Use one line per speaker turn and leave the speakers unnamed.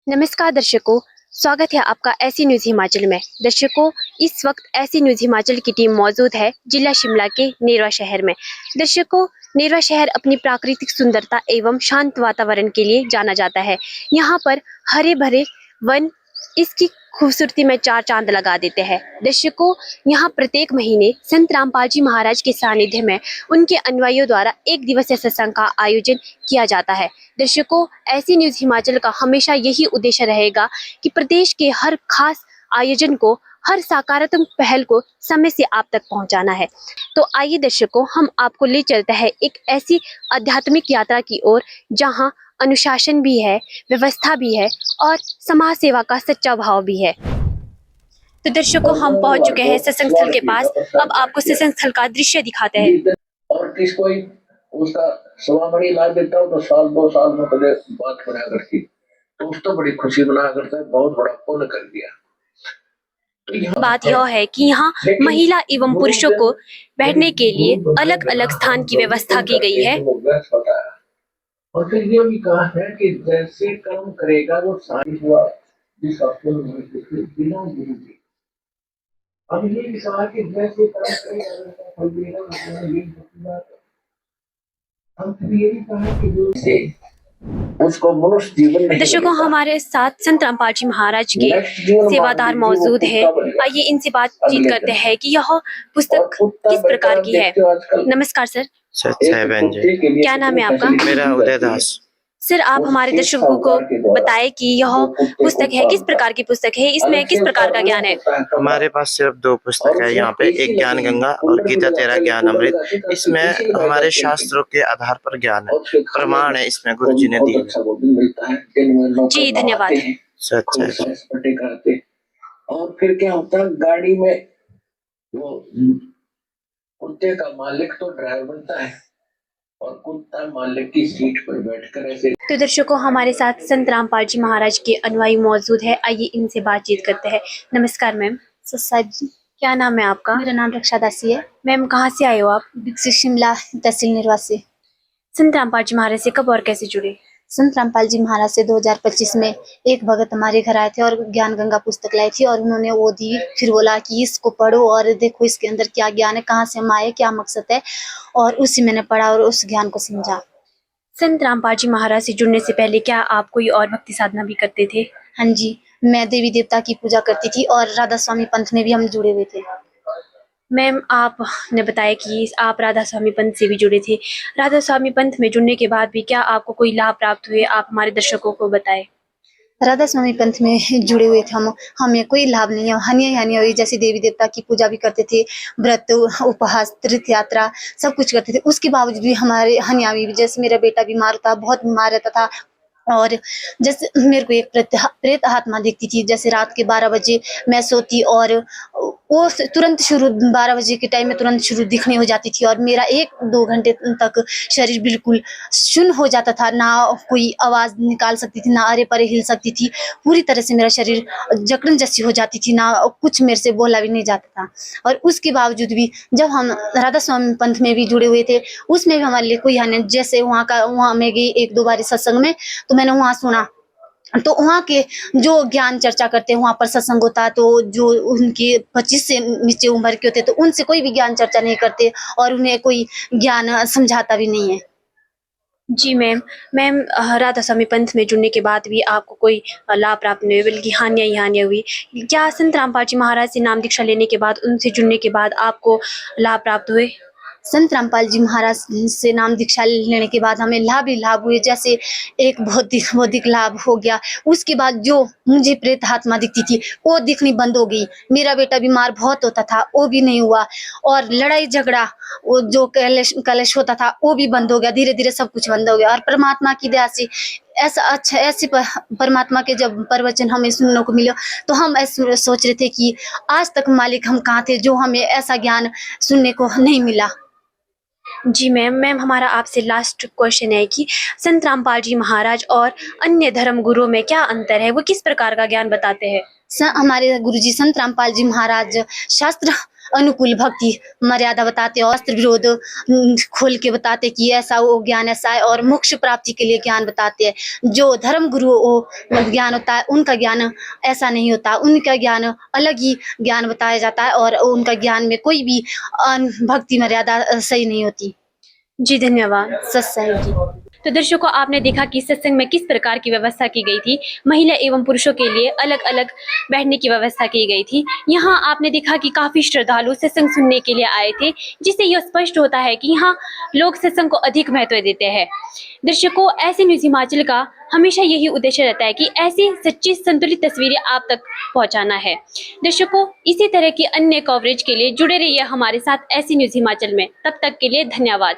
नमस्कार दर्शकों, स्वागत है आपका ऐसी न्यूज़ हिमाचल में। दर्शकों, इस वक्त ऐसी न्यूज़ हिमाचल की टीम मौजूद है जिला शिमला के नेरवा शहर में। दर्शकों, नेरवा शहर अपनी प्राकृतिक सुंदरता एवं शांत वातावरण के लिए जाना जाता है। यहाँ पर हरे भरे वन इसकी खूबसूरती में चार चांद लगा देते हैं। दर्शकों, यहाँ प्रत्येक महीने संत रामपाल जी महाराज के सानिध्य में उनके अनुयायियों द्वारा एक दिवसीय सत्संग का आयोजन किया जाता है। दर्शकों, ऐसी न्यूज़ हिमाचल का हमेशा यही उद्देश्य रहेगा कि प्रदेश के हर खास आयोजन को, हर सकारात्मक पहल को समय से आप तक पहुंचाना है। तो आइए दर्शकों, हम आपको ले चलते हैं एक ऐसी आध्यात्मिक यात्रा की ओर जहां अनुशासन भी है, व्यवस्था भी है और समाज सेवा का सच्चा भाव भी है। तो दर्शकों, हम पहुंच चुके हैं सत्संग स्थल के पास। अब आपको सत्संग स्थल का दृश्य दिखाते हैं।
और किसको उसका सवामणि ला देता हूँ तो साल 2 साल में पहले बात बना करती तो उस तो बड़ी खुशी बना करता है, बहुत बड़ा पुण्य कर दिया।
बात यह है कि यहाँ महिला एवं पुरुषों को बैठने के लिए अलग अलग स्थान की व्यवस्था की गई है।
और फिर ये भी कहा है कि जैसे कर्म करेगा वो सारी हुआ जिसका बिना गुरु के। अब ये भी कहा कि जैसे कर्म करेगा हम फिर ये भी कहा कि उसको मनुष्य जीवन नहीं।
दर्शकों, हमारे साथ संत रामपाल जी महाराज के सेवादार मौजूद हैं। आइए इनसे बातचीत करते हैं कि यह पुस्तक किस प्रकार की है। नमस्कार सर।
बहन जी।
क्या नाम है आपका?
मेरा उदय दास।
सर, आप हमारे दर्शकों को बताएं कि यह पुस्तक है, किस प्रकार की पुस्तक है, इसमें किस प्रकार का ज्ञान है।
हमारे पास सिर्फ 2 पुस्तक है यहाँ पे, एक ज्ञान गंगा और गीता तेरा ज्ञान अमृत। इसमें हमारे शास्त्रों के आधार पर ज्ञान है, प्रमाण है इसमें गुरु जी ने दिए।
जी धन्यवाद।
और फिर क्या होता है, गाड़ी में वो कुत्ते का मालिक तो ड्राइवर बनता है और कुत्ता मालिक की सीट पर बैठकर ऐसे।
तो दर्शकों, हमारे साथ संत रामपाल जी महाराज के अनुयायी मौजूद है। आइए इनसे बातचीत करते हैं। नमस्कार मैम।
साहिब जी।
क्या नाम है आपका?
मेरा नाम रक्षा दासी है।
मैम, कहाँ से आए हो आप?
विकसित शिमला तहसील नेरवा से।
संत रामपाल जी महाराज से कब और कैसे जुड़े?
संत रामपाल जी महाराज से 2025 में एक भगत हमारे घर आए थे और ज्ञान गंगा पुस्तक लाई थी और उन्होंने वो दी। फिर बोला कि इसको पढ़ो और देखो इसके अंदर क्या ज्ञान है, कहाँ से हम आए, क्या मकसद है, और उसी मैंने पढ़ा और उस ज्ञान को समझा।
संत रामपाल जी महाराज से जुड़ने से पहले क्या आप कोई और भक्ति साधना भी करते थे?
हाँ जी, मैं देवी देवता की पूजा करती थी और राधा स्वामी पंथ में भी हम जुड़े हुए थे।
मैम, आपने बताया कि आप राधा स्वामी पंथ से भी जुड़े थे। राधा स्वामी पंथ में जुड़ने के बाद भी क्या आपको कोई लाभ प्राप्त हुए? आप हमारे दर्शकों को बताएं।
राधा स्वामी पंथ में जुड़े हुए थे हम, हमें कोई लाभ नहीं है। हानि हुई, जैसे देवी देवता की पूजा भी करते थे, व्रत उपवास तीर्थ यात्रा सब कुछ करते थे, उसके बावजूद भी हमारे हानि हुई। जैसे मेरा बेटा बीमार था, बहुत बीमार रहता था और जैसे मेरे को एक प्रेत आत्मा दिखती थी। जैसे रात के 12 बजे मैं सोती और वो तुरंत शुरू 12 बजे के टाइम में तुरंत शुरू दिखने हो जाती थी और मेरा 1-2 घंटे तक शरीर बिल्कुल सुन्न हो जाता था, ना कोई आवाज निकाल सकती थी, ना अरे परे हिल सकती थी। पूरी तरह से मेरा शरीर जकड़न जैसी हो जाती थी, ना कुछ मेरे से बोला भी नहीं जाता था। और उसके बावजूद भी जब हम राधा स्वामी पंथ में भी जुड़े हुए थे, उसमें भी हमारे लिए कोई हानि। जैसे वहाँ मैं गई 1-2 बार सत्संग में, तो मैंने वहाँ सुना, तो वहाँ के जो ज्ञान चर्चा करते हैं, वहाँ पर सत्संग होता है, तो जो उनके 25 से नीचे उम्र के होते हैं तो उनसे कोई भी ज्ञान चर्चा नहीं करते और उन्हें कोई ज्ञान समझाता भी नहीं है।
जी मैम, राधा स्वामी पंथ में जुड़ने के बाद भी आपको कोई लाभ प्राप्त नहीं हुई, बल्कि हानियाँ हुई। क्या संत रामपाल जी महाराज से नाम दीक्षा लेने के बाद, उनसे जुड़ने के बाद आपको लाभ प्राप्त हुए?
संत रामपाल जी महाराज से नाम दीक्षा लेने के बाद हमें लाभ ही लाभ हुए। जैसे एक भौतिक लाभ हो गया, उसके बाद जो मुझे प्रेत आत्मा दिखती थी वो दिखनी बंद हो गई। मेरा बेटा बीमार बहुत होता था, वो भी नहीं हुआ, और लड़ाई झगड़ा वो जो कलेश होता था वो भी बंद हो गया। धीरे धीरे सब कुछ बंद हो गया और परमात्मा की दया से ऐसे परमात्मा के जब प्रवचन हमें सुनने को मिले तो हम ऐसे सोच रहे थे कि आज तक मालिक हम कहाँ थे जो हमें ऐसा ज्ञान सुनने को नहीं मिला।
जी मैम, हमारा आपसे लास्ट क्वेश्चन है कि संत रामपाल जी महाराज और अन्य धर्म गुरुओं में क्या अंतर है? वो किस प्रकार का ज्ञान बताते हैं?
हमारे गुरुजी संत रामपाल जी महाराज शास्त्र अनुकूल भक्ति मर्यादा बताते और शास्त्र विरोध खोल के बताते कि ऐसा वो ज्ञान ऐसा है, और मोक्ष प्राप्ति के लिए ज्ञान बताते हैं। जो धर्म गुरु वो ज्ञान होता है उनका ज्ञान ऐसा नहीं होता, उनका ज्ञान अलग ही ज्ञान बताया जाता है, और उनका ज्ञान में कोई भी भक्ति मर्यादा सही नहीं होती।
जी धन्यवाद सत साहिब जी। तो दर्शकों, आपने देखा कि सत्संग में किस प्रकार की व्यवस्था की गई थी। महिला एवं पुरुषों के लिए अलग अलग बैठने की व्यवस्था की गई थी। यहाँ आपने देखा कि काफी श्रद्धालु सत्संग सुनने के लिए आए थे, जिससे यह स्पष्ट होता है कि यहाँ लोग सत्संग को अधिक महत्व देते हैं। दर्शकों, ऐसे न्यूज हिमाचल का हमेशा यही उद्देश्य रहता है कि ऐसी सच्ची संतुलित तस्वीरें आप तक पहुंचाना है। दर्शकों, इसी तरह की अन्य कवरेज के लिए जुड़े रहिए हमारे साथ ऐसी न्यूज हिमाचल में। तब तक के लिए धन्यवाद।